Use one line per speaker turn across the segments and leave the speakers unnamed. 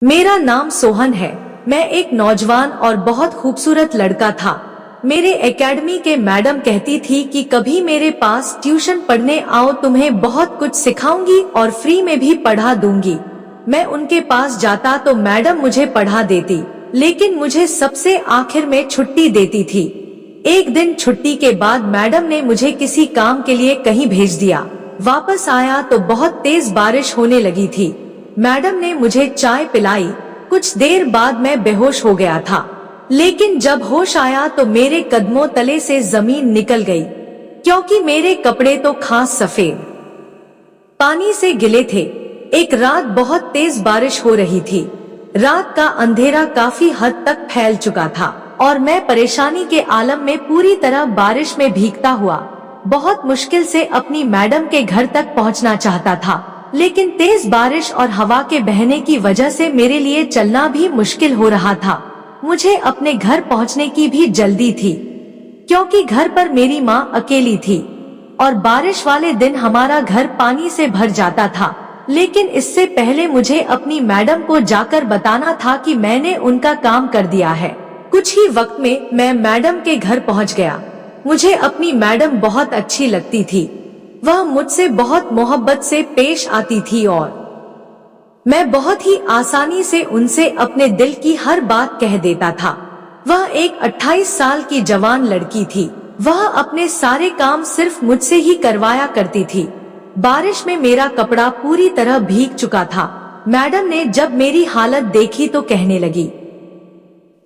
मेरा नाम सोहन है। मैं एक नौजवान और बहुत खूबसूरत लड़का था। मेरे एकेडमी के मैडम कहती थी कि कभी मेरे पास ट्यूशन पढ़ने आओ, तुम्हें बहुत कुछ सिखाऊंगी और फ्री में भी पढ़ा दूंगी। मैं उनके पास जाता तो मैडम मुझे पढ़ा देती, लेकिन मुझे सबसे आखिर में छुट्टी देती थी। एक दिन छुट्टी के बाद मैडम ने मुझे किसी काम के लिए कहीं भेज दिया। वापस आया तो बहुत तेज बारिश होने लगी थी। मैडम ने मुझे चाय पिलाई। कुछ देर बाद मैं बेहोश हो गया था, लेकिन जब होश आया तो मेरे कदमों तले से जमीन निकल गई, क्योंकि मेरे कपड़े तो खास सफेद पानी से गिले थे। एक रात बहुत तेज बारिश हो रही थी। रात का अंधेरा काफी हद तक फैल चुका था और मैं परेशानी के आलम में पूरी तरह बारिश में भीगता हुआ बहुत मुश्किल से अपनी मैडम के घर तक पहुंचना चाहता था। लेकिन तेज बारिश और हवा के बहने की वजह से मेरे लिए चलना भी मुश्किल हो रहा था। मुझे अपने घर पहुंचने की भी जल्दी थी, क्योंकि घर पर मेरी माँ अकेली थी और बारिश वाले दिन हमारा घर पानी से भर जाता था। लेकिन इससे पहले मुझे अपनी मैडम को जाकर बताना था कि मैंने उनका काम कर दिया है। कुछ ही वक्त में मैं मैडम के घर पहुंच गया। मुझे अपनी मैडम बहुत अच्छी लगती थी। वह मुझसे बहुत मोहब्बत से पेश आती थी और मैं बहुत ही आसानी से उनसे अपने दिल की हर बात कह देता था। वह एक 28 साल की जवान लड़की थी। वह अपने सारे काम सिर्फ मुझसे ही करवाया करती थी। बारिश में मेरा कपड़ा पूरी तरह भीग चुका था। मैडम ने जब मेरी हालत देखी तो कहने लगी,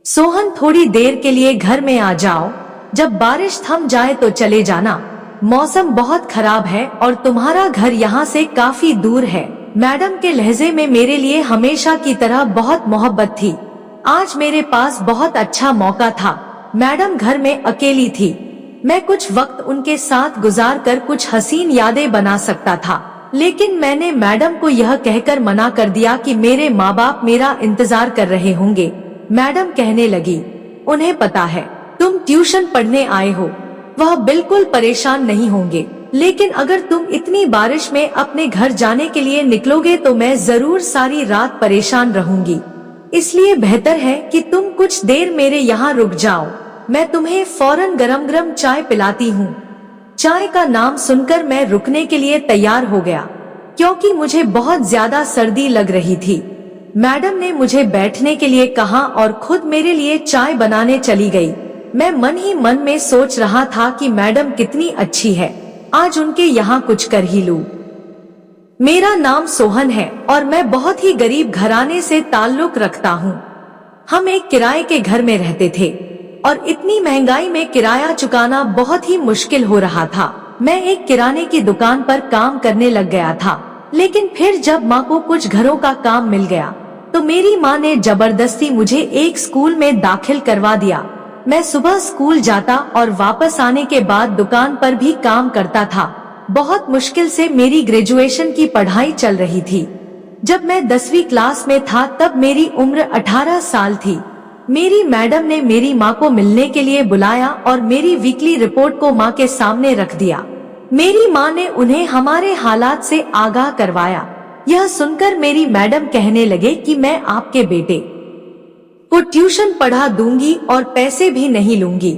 सोहन, थोड़ी देर के लिए घर में आ जाओ। जब बारिश थम जाए तो चले जाना। मौसम बहुत खराब है और तुम्हारा घर यहाँ से काफी दूर है। मैडम के लहजे में मेरे लिए हमेशा की तरह बहुत मोहब्बत थी। आज मेरे पास बहुत अच्छा मौका था। मैडम घर में अकेली थी। मैं कुछ वक्त उनके साथ गुजार कर कुछ हसीन यादें बना सकता था, लेकिन मैंने मैडम को यह कहकर मना कर दिया कि मेरे माँ बाप मेरा इंतजार कर रहे होंगे। मैडम कहने लगी, उन्हें पता है तुम ट्यूशन पढ़ने आए हो, वह बिल्कुल परेशान नहीं होंगे। लेकिन अगर तुम इतनी बारिश में अपने घर जाने के लिए निकलोगे तो मैं जरूर सारी रात परेशान रहूंगी। इसलिए बेहतर है कि तुम कुछ देर मेरे यहाँ रुक जाओ। मैं तुम्हें फौरन गरम गरम चाय पिलाती हूँ। चाय का नाम सुनकर मैं रुकने के लिए तैयार हो गया, क्योंकि मुझे बहुत ज्यादा सर्दी लग रही थी। मैडम ने मुझे बैठने के लिए कहा और खुद मेरे लिए चाय बनाने चली गई। मैं मन ही मन में सोच रहा था कि मैडम कितनी अच्छी है, आज उनके यहाँ कुछ कर ही लूं। मेरा नाम सोहन है और मैं बहुत ही गरीब घराने से ताल्लुक रखता हूँ। हम एक किराए के घर में रहते थे और इतनी महंगाई में किराया चुकाना बहुत ही मुश्किल हो रहा था। मैं एक किराने की दुकान पर काम करने लग गया था, लेकिन फिर जब माँ को कुछ घरों का काम मिल गया तो मेरी माँ ने जबरदस्ती मुझे एक स्कूल में दाखिल करवा दिया। मैं सुबह स्कूल जाता और वापस आने के बाद दुकान पर भी काम करता था। बहुत मुश्किल से मेरी ग्रेजुएशन की पढ़ाई चल रही थी। जब मैं 10वीं क्लास में था तब मेरी उम्र 18 साल थी। मेरी मैडम ने मेरी माँ को मिलने के लिए बुलाया और मेरी वीकली रिपोर्ट को माँ के सामने रख दिया। मेरी माँ ने उन्हें हमारे हालात से आगाह करवाया। यह सुनकर मेरी मैडम कहने लगे कि मैं आपके बेटे को ट्यूशन पढ़ा दूंगी और पैसे भी नहीं लूंगी।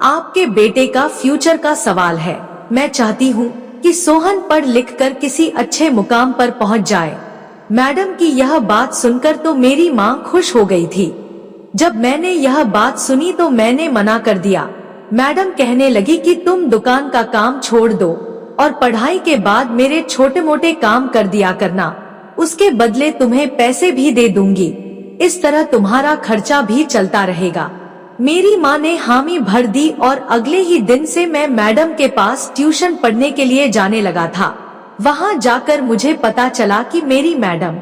आपके बेटे का फ्यूचर का सवाल है। मैं चाहती हूँ कि सोहन पढ़ लिख कर किसी अच्छे मुकाम पर पहुँच जाए। मैडम की यह बात सुनकर तो मेरी माँ खुश हो गई थी। जब मैंने यह बात सुनी तो मैंने मना कर दिया। मैडम कहने लगी कि तुम दुकान का काम छोड़ दो और पढ़ाई के बाद मेरे छोटे मोटे काम कर दिया करना, उसके बदले तुम्हें पैसे भी दे दूंगी। इस तरह तुम्हारा खर्चा भी चलता रहेगा। मेरी माँ ने हामी भर दी और अगले ही दिन से मैं मैडम के पास ट्यूशन पढ़ने के लिए जाने लगा था। वहाँ जाकर मुझे पता चला कि मेरी मैडम,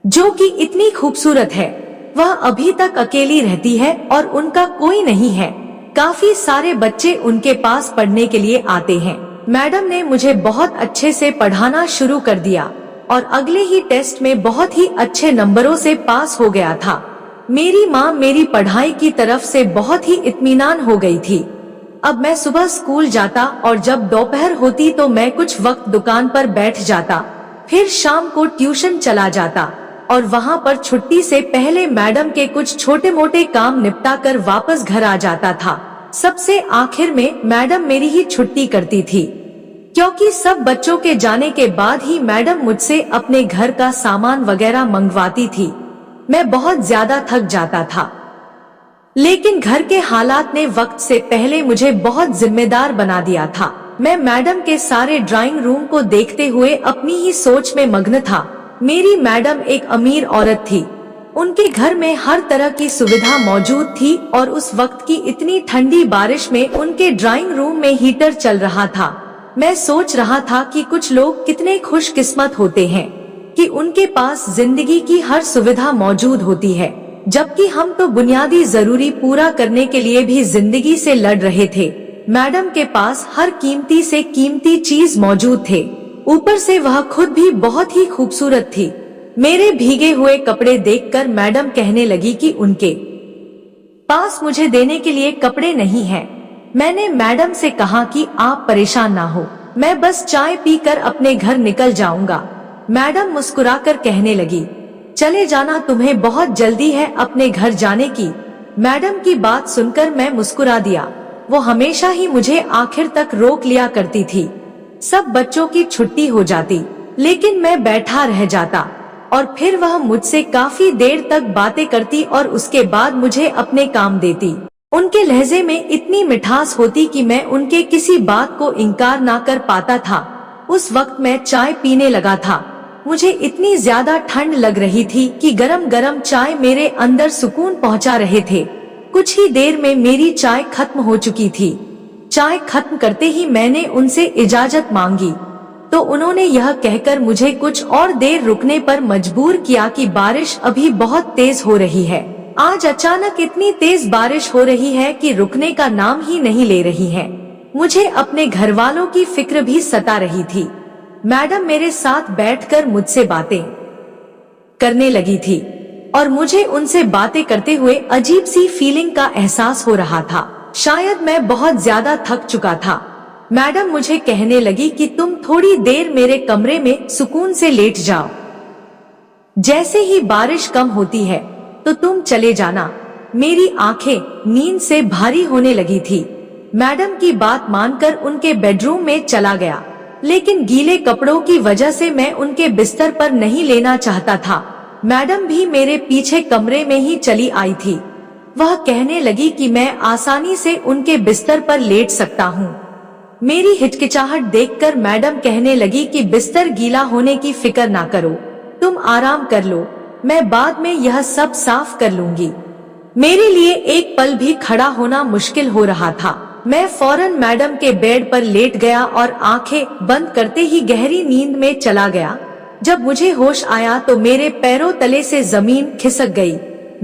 जो कि इतनी खूबसूरत है, वह अभी तक अकेली रहती है और उनका कोई नहीं है। काफी सारे बच्चे उनके पास पढ़ने के लिए आते हैं। मैडम ने मुझे बहुत अच्छे से पढ़ाना शुरू कर दिया और अगले ही टेस्ट में बहुत ही अच्छे नंबरों से पास हो गया था। मेरी माँ मेरी पढ़ाई की तरफ से बहुत ही इत्मीनान हो गई थी। अब मैं सुबह स्कूल जाता और जब दोपहर होती तो मैं कुछ वक्त दुकान पर बैठ जाता, फिर शाम को ट्यूशन चला जाता और वहाँ पर छुट्टी से पहले मैडम के कुछ छोटे मोटे काम निपटा कर वापस घर आ जाता था। सबसे आखिर में मैडम मेरी ही छुट्टी करती थी, क्योंकि सब बच्चों के जाने के बाद ही मैडम मुझसे अपने घर का सामान वगैरह मंगवाती थी। मैं बहुत ज्यादा थक जाता था, लेकिन घर के हालात ने वक्त से पहले मुझे बहुत जिम्मेदार बना दिया था। मैं मैडम के सारे ड्राइंग रूम को देखते हुए अपनी ही सोच में मग्न था। मेरी मैडम एक अमीर औरत थी। उनके घर में हर तरह की सुविधा मौजूद थी और उस वक्त की इतनी ठंडी बारिश में उनके ड्राइंग रूम में हीटर चल रहा था। मैं सोच रहा था कि कुछ लोग कितने खुशकिस्मत होते हैं कि उनके पास जिंदगी की हर सुविधा मौजूद होती है, जबकि हम तो बुनियादी जरूरी पूरा करने के लिए भी जिंदगी से लड़ रहे थे। मैडम के पास हर कीमती से कीमती चीज मौजूद थे, ऊपर से वह खुद भी बहुत ही खूबसूरत थी। मेरे भीगे हुए कपड़े देखकर मैडम कहने लगी कि उनके पास मुझे देने के लिए कपड़े नहीं हैं। मैंने मैडम से कहा कि आप परेशान ना हो, मैं बस चाय पीकर अपने घर निकल जाऊंगा। मैडम मुस्कुराकर कहने लगी, चले जाना, तुम्हें बहुत जल्दी है अपने घर जाने की। मैडम की बात सुनकर मैं मुस्कुरा दिया। वो हमेशा ही मुझे आखिर तक रोक लिया करती थी। सब बच्चों की छुट्टी हो जाती, लेकिन मैं बैठा रह जाता और फिर वह मुझसे काफी देर तक बातें करती और उसके बाद मुझे अपने काम देती। उनके लहजे में इतनी मिठास होती कि मैं उनके किसी बात को इनकार ना कर पाता था। उस वक्त मैं चाय पीने लगा था। मुझे इतनी ज्यादा ठंड लग रही थी कि गरम गरम चाय मेरे अंदर सुकून पहुंचा रहे थे। कुछ ही देर में मेरी चाय खत्म हो चुकी थी। चाय खत्म करते ही मैंने उनसे इजाजत मांगी, तो उन्होंने यह कहकर मुझे कुछ और देर रुकने पर मजबूर किया कि बारिश अभी बहुत तेज हो रही है। आज अचानक इतनी तेज बारिश हो रही है कि रुकने का नाम ही नहीं ले रही है। मुझे अपने घर वालों की फिक्र भी सता रही थी। मैडम मेरे साथ बैठकर मुझसे बातें करने लगी थी और मुझे उनसे बातें करते हुए अजीब सी फीलिंग का एहसास हो रहा था। शायद मैं बहुत ज्यादा थक चुका था। मैडम मुझे कहने लगी कि तुम थोड़ी देर मेरे कमरे में सुकून से लेट जाओ। जैसे ही बारिश कम होती है तो तुम चले जाना। मेरी आंखें नींद से भारी होने लगी थी। मैडम की बात मानकर उनके बेडरूम में चला गया, लेकिन गीले कपड़ों की वजह से मैं उनके बिस्तर पर नहीं लेना चाहता था। मैडम भी मेरे पीछे कमरे में ही चली आई थी। वह कहने लगी कि मैं आसानी से उनके बिस्तर पर लेट सकता हूँ। मेरी हिचकिचाहट देखकर मैडम कहने लगी कि बिस्तर गीला होने की फिक्र ना करो, तुम आराम कर लो, मैं बाद में यह सब साफ कर लूंगी। मेरे लिए एक पल भी खड़ा होना मुश्किल हो रहा था। मैं फौरन मैडम के बेड पर लेट गया और आंखें बंद करते ही गहरी नींद में चला गया। जब मुझे होश आया तो मेरे पैरों तले से जमीन खिसक गई।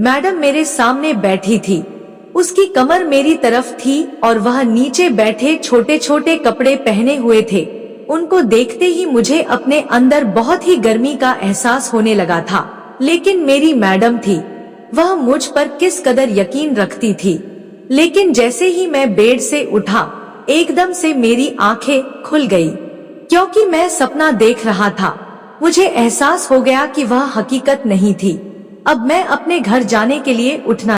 मैडम मेरे सामने बैठी थी। उसकी कमर मेरी तरफ थी और वह नीचे बैठे छोटे छोटे कपड़े पहने हुए थे। उनको देखते ही मुझे अपने अंदर बहुत ही गर्मी का एहसास होने लगा था। लेकिन मेरी मैडम थी, वह मुझ पर किस कदर यकीन रखती थी। लेकिन जैसे ही मैं बेड से उठा, एकदम से मेरी आंखें खुल गई, क्योंकि मैं सपना देख रहा था। मुझे एहसास हो गया कि वह हकीकत नहीं थी। अब मैं अपने घर जाने के लिए उठना